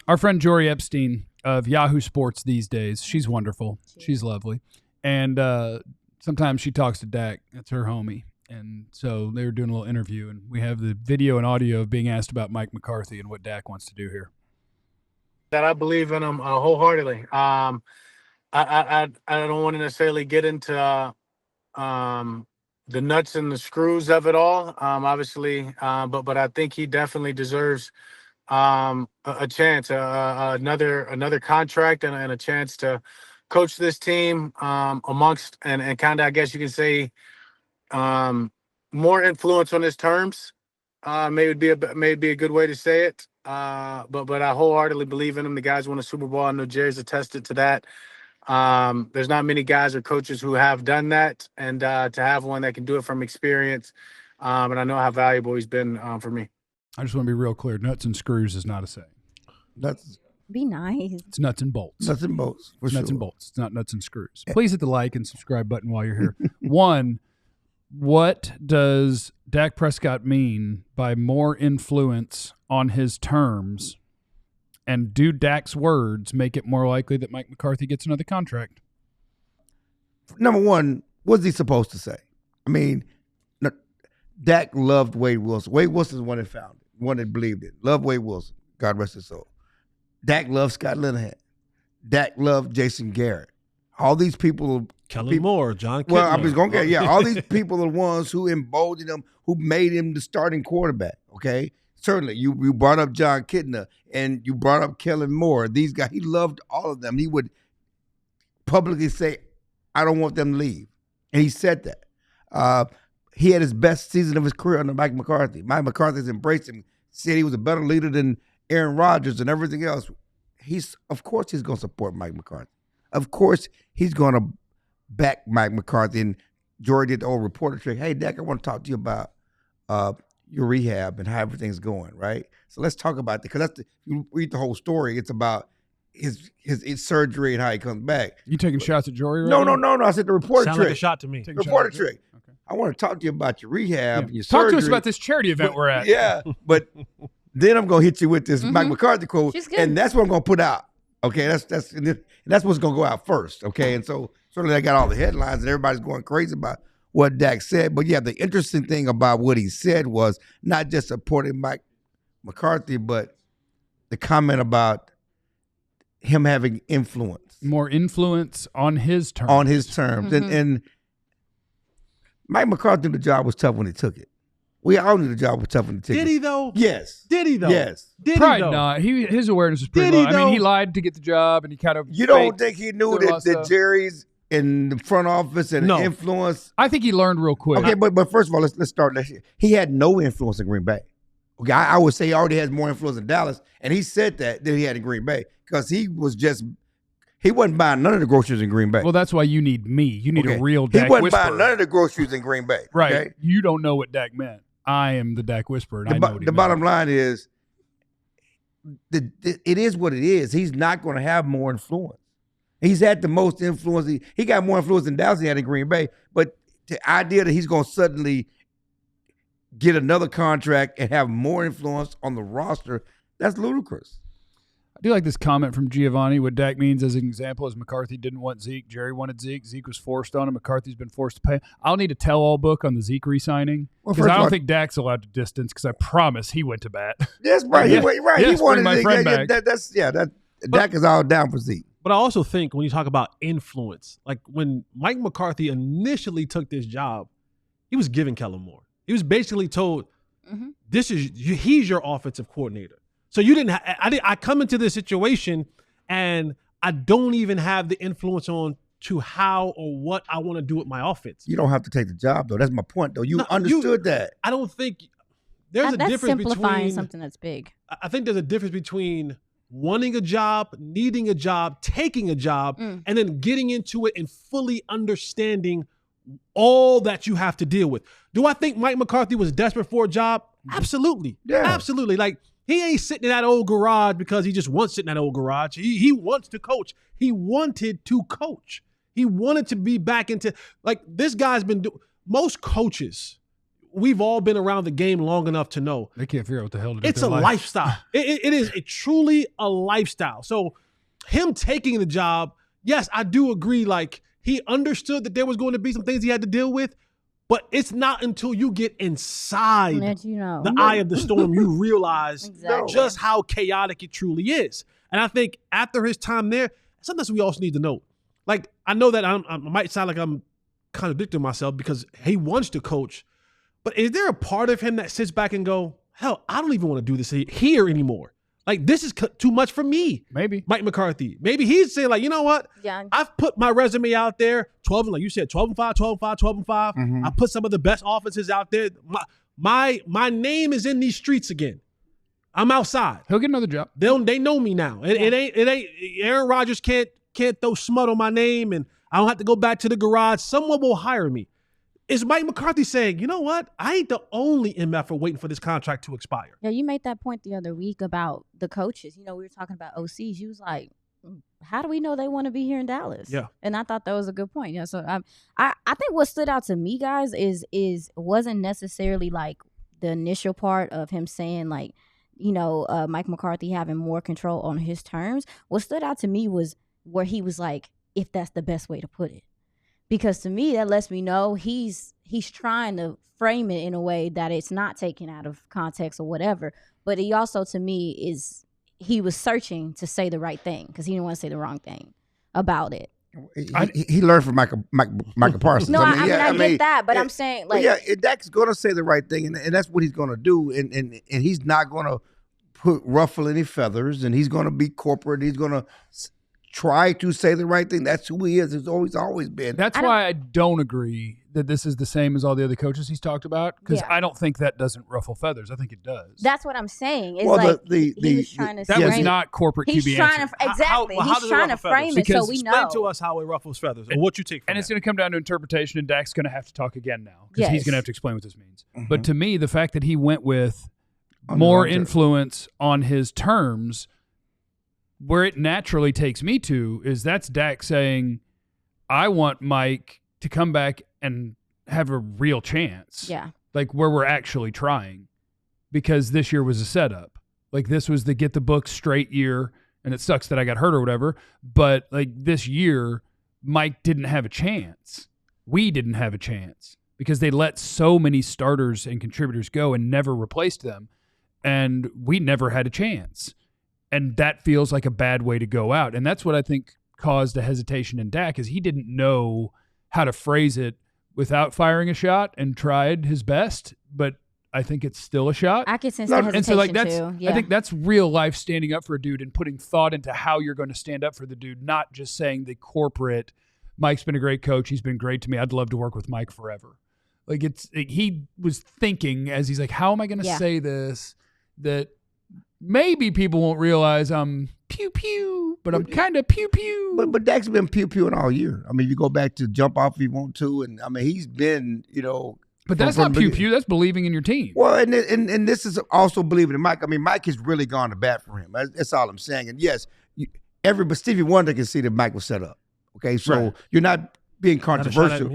Our friend Jory Epstein of Yahoo Sports these days, she's wonderful. She's lovely. And sometimes she talks to Dak. That's her homie. And so they were doing a little interview, and we have the video and audio of being asked about Mike McCarthy and what Dak wants to do here. That I believe in him wholeheartedly. I don't want to necessarily get into the nuts and the screws of it all, obviously, but I think he definitely deserves a chance, another contract, and a chance to coach this team amongst and kind of, I guess you can say, more influence on his terms. Maybe be a good way to say it. But I wholeheartedly believe in him. The guys won a Super Bowl. I know Jerry's attested to that. There's not many guys or coaches who have done that, and to have one that can do it from experience, and I know how valuable he's been for me. I just want to be real clear. Nuts and screws is not a saying. Be nice. It's nuts and bolts. Nuts and bolts. It's nuts and bolts. It's not nuts and screws. Please hit the like and subscribe button while you're here. One, what does Dak Prescott mean by more influence on his terms? And do Dak's words make it more likely that Mike McCarthy gets another contract? Number one, what's he supposed to say? I mean, Dak loved Wade Wilson. Wade Wilson is the one that found it, one that believed it. Loved Wade Wilson. God rest his soul. Dak loved Scott Linehan. Dak loved Jason Garrett. All these people. Kellen Moore, John Kitna. Well, I was going to get, all these people are the ones who emboldened him, who made him the starting quarterback, okay? Certainly, you brought up John Kitna and you brought up Kellen Moore. These guys, he loved all of them. He would publicly say, I don't want them to leave. And he said that. He had his best season of his career under Mike McCarthy. Mike McCarthy's embraced him, said he was a better leader than Aaron Rodgers and everything else. Of course he's going to support Mike McCarthy. Of course he's going to back Mike McCarthy. And Jory did the old reporter trick. Hey, Dak, I want to talk to you about your rehab and how everything's going, right? So let's talk about that, because you read the whole story. It's about his surgery and how he comes back. You taking shots at Jory right now? No. I said the reporter Sound trick. like a shot to me. Reporter trick. Okay. I want to talk to you about your rehab and your surgery. surgery. Talk to us about this charity event we're at. Yeah, but then I'm going to hit you with this Mike McCarthy quote, and that's what I'm going to put out. Okay, that's what's going to go out first. Okay, and so certainly I got all the headlines, and everybody's going crazy about what Dak said. But yeah, the interesting thing about what he said was not just supporting Mike McCarthy, but the comment about him having influence. More influence on his terms. On his terms. And Mike McCarthy knew the job was tough when he took it. We all knew the job was tough when he took it. Did he, though? Yes. Did he, though? Yes. Did Probably he, though? not. His awareness was pretty Did he, low. I mean, he though? lied to get the job, and he kind of You don't think he knew that stuff. Jerry's in the front office and influence? I think he learned real quick. Okay, but first of all, let's start. He had no influence in Green Bay. Okay, I would say he already has more influence in Dallas, and he said that he had in Green Bay because he wasn't buying none of the groceries in Green Bay. Well, that's why you need me. You need a real Dak He wasn't whisperer. buying none of the groceries in Green Bay. Right. Okay? You don't know what Dak meant. I am the Dak whisperer, and I know what he The meant. bottom line is, it is what it is. He's not going to have more influence. He's had the most influence. He got more influence in Dallas than he had in Green Bay. But the idea that he's going to suddenly get another contract and have more influence on the roster, that's ludicrous. I do like this comment from Giovanni. What Dak means as an example is McCarthy didn't want Zeke. Jerry wanted Zeke. Zeke was forced on him. McCarthy's been forced to pay. I'll need a tell-all book on the Zeke re-signing because I don't think Dak's allowed to distance because I promise he went to bat. That's right. He wanted my friend back. Dak is all down for Zeke. But I also think when you talk about influence, like when Mike McCarthy initially took this job, he was giving Kellen Moore. He was basically told, he's your offensive coordinator. So you didn't. I come into this situation and I don't even have the influence on to how or what I want to do with my offense. You don't have to take the job though. That's my point though. You understood that. I don't think there's a that's difference simplifying between something that's big. I think there's a difference between wanting a job, needing a job, taking a job, and then getting into it and fully understanding all that you have to deal with. Do I think Mike McCarthy was desperate for a job? Absolutely. Yeah. Absolutely. Like, he ain't sitting in that old garage because he just wants to sit in that old garage. He wants to coach. He wanted to coach. He wanted to be back into, like, this guy's been doing, most coaches, we've all been around the game long enough to know They can't figure out what the hell to do. it's a lifestyle. It is truly a lifestyle. So him taking the job, yes, I do agree. Like, he understood that there was going to be some things he had to deal with, but it's not until you get inside the eye of the storm you realize just how chaotic it truly is. And I think after his time there, sometimes we also need to know. Like, I know that I might sound like I'm contradicting myself because he wants to coach, but is there a part of him that sits back and go, hell, I don't even want to do this here anymore. Like, this is too much for me. Maybe. Mike McCarthy. Maybe he's saying, like, you know what? Yeah. I've put my resume out there, 12, like you said, 12-5, 12-5, 12-5. Mm-hmm. I put some of the best offenses out there. My name is in these streets again. I'm outside. He'll get another job. They know me now. It ain't Aaron Rodgers can't throw smut on my name, and I don't have to go back to the garage. Someone will hire me. Is Mike McCarthy saying, you know what? I ain't the only MF waiting for this contract to expire. Yeah, you made that point the other week about the coaches. You know, we were talking about OCs. You was like, how do we know they want to be here in Dallas? Yeah. And I thought that was a good point. Yeah. So I think what stood out to me, guys, is wasn't necessarily like the initial part of him saying, like, you know, Mike McCarthy having more control on his terms. What stood out to me was where he was like, if that's the best way to put it. Because to me, that lets me know he's trying to frame it in a way that it's not taken out of context or whatever. But he also, to me, he was searching to say the right thing because he didn't want to say the wrong thing about it. He learned from Michael Parsons. No, I get that, but I'm saying, like, Dak's going to say the right thing, and that's what he's going to do, and he's not going to ruffle any feathers, and he's going to be corporate. He's going to try to say the right thing. That's who he is. It's always been. That's why I don't agree that this is the same as all the other coaches he's talked about, because I don't think that doesn't ruffle feathers. I think it does. That's what I'm saying. It's well, like he was trying to that frame was not corporate He's QB trying answer. to exactly. How He's does it trying to ruffle frame feathers? it so we Explain know. to us how it ruffles feathers or what you take from And it. it's going to come down to interpretation, and Dak's going to have to talk again now because he's Yes. going to have to explain what this means. Mhm. But to me, the fact that he went with On more the long term. influence on his terms, where it naturally takes me to is that's Dak saying, I want Mike to come back and have a real chance. Yeah. Like where we're actually trying, because this year was a setup. Like this was the get the book straight year, and it sucks that I got hurt or whatever. But like this year, Mike didn't have a chance. We didn't have a chance because they let so many starters and contributors go and never replaced them. And we never had a chance. And that feels like a bad way to go out. And that's what I think caused a hesitation in Dak is he didn't know how to phrase it without firing a shot and tried his best, but I think it's still a shot. I can sense the hesitation And so like that's too. Yeah. I think that's real life standing up for a dude and putting thought into how you're going to stand up for the dude, not just saying the corporate, Mike's been a great coach, he's been great to me, I'd love to work with Mike forever. Like he was thinking as he's like, how am I going to say this that maybe people won't realize I'm pew pew, but I'm kind of pew pew. But Dak's been pew pewing all year. I mean, you go back to jump off if you want to, and I mean he's been, you know. But that's not pew pew. That's believing in your team. Well, and this is also believing in Mike. I mean, Mike has really gone to bat for him. That's all I'm saying. And yes, but Stevie Wonder can see that Mike was set up. Okay, so you're not being controversial.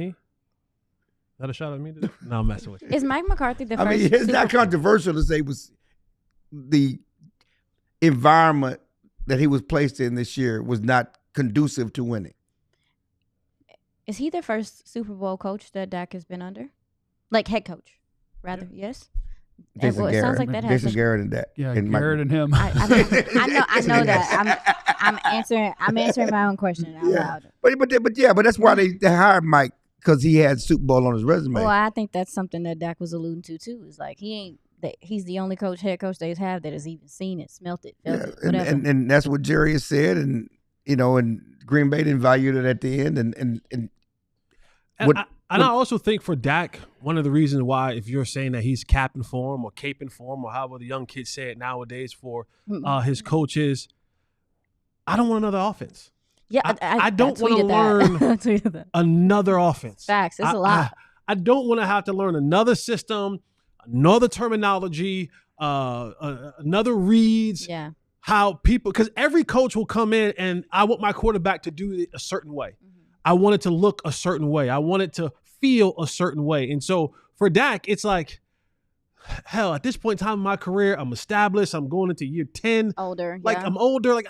Not a shot at me? No, I'm messing with you. Is Mike McCarthy the first? I mean, it's not controversial to say was the environment that he was placed in this year was not conducive to winning. Is he the first Super Bowl coach that Dak has been under? Like head coach, rather? Yes. Jason It Garrett. sounds like that has Jason Garrett and Dak. Yeah, and Garrett and him. I know that. I'm answering my own question out loud. But that's why they hired Mike, because he had Super Bowl on his resume. Well, I think that's something that Dak was alluding to too. Is like he's the only head coach they have that has even seen it, smelt it, felt it, whatever. And that's what Jerry has said, and you know, and Green Bay didn't value it at the end, and I also think for Dak, one of the reasons why, if you're saying that he's capping for him or caping for him, or however the young kids say it nowadays for his coaches, I don't want another offense. Yeah, I don't want to learn another offense. Facts, it's a lot. I don't want to have to learn another system, another terminology, another reads. Yeah. How people, because every coach will come in and I want my quarterback to do it a certain way. I want it to look a certain way. I want it to feel a certain way. And so for Dak, it's like, hell, at this point in time in my career, I'm established. I'm going into year 10. Older. Like, yeah. I'm older. Like,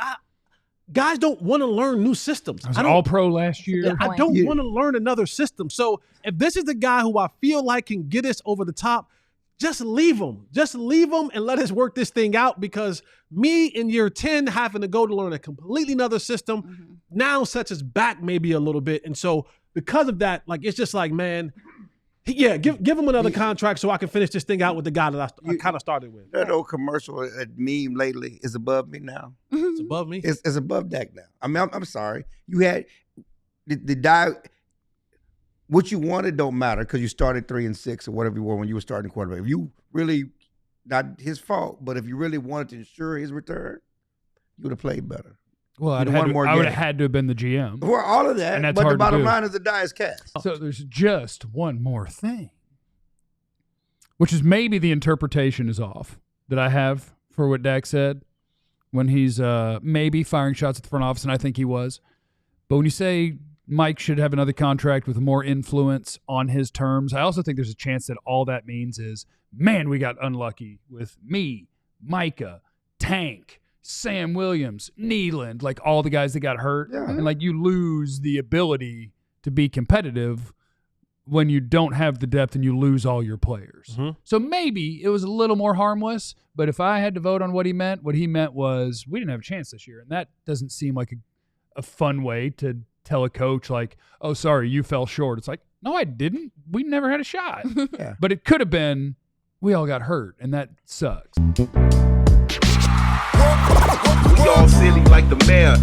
guys don't want to learn new systems. I was all pro last year. good I point. don't want to learn another system. So if this is the guy who I feel like can get us over the top, just leave him. Just leave him and let us work this thing out, because me in year 10 having to go to learn a completely another system now sets us back maybe a little bit. And so because of that, like, it's just like, man, yeah, give him another contract so I can finish this thing out with the guy that I kind of started with. That old commercial, that meme lately is above me now. It's above me. It's above Dak now. I mean, I'm sorry. You had the guy. What you wanted don't matter because you started 3-6 or whatever you were when you were starting quarterback. If you really, not his fault, but if you really wanted to ensure his return, you would have played better. Well, I You'd would won more have had to have been the GM. Well, all of that, And that's but hard the to bottom do. line is the die is cast. So there's just one more thing, which is maybe the interpretation is off that I have for what Dak said when he's maybe firing shots at the front office, and I think he was. But when you say Mike should have another contract with more influence on his terms, I also think there's a chance that all that means is, man, we got unlucky with me, Micah, Tank, Sam Williams, Neeland, like all the guys that got hurt. Yeah. And like you lose the ability to be competitive when you don't have the depth and you lose all your players. So maybe it was a little more harmless, but if I had to vote on what he meant was we didn't have a chance this year. And that doesn't seem like a fun way to tell a coach, like, oh, sorry, you fell short. It's like, no, I didn't. We never had a shot. Yeah. But it could have been, we all got hurt, and that sucks. We all silly like the mayor.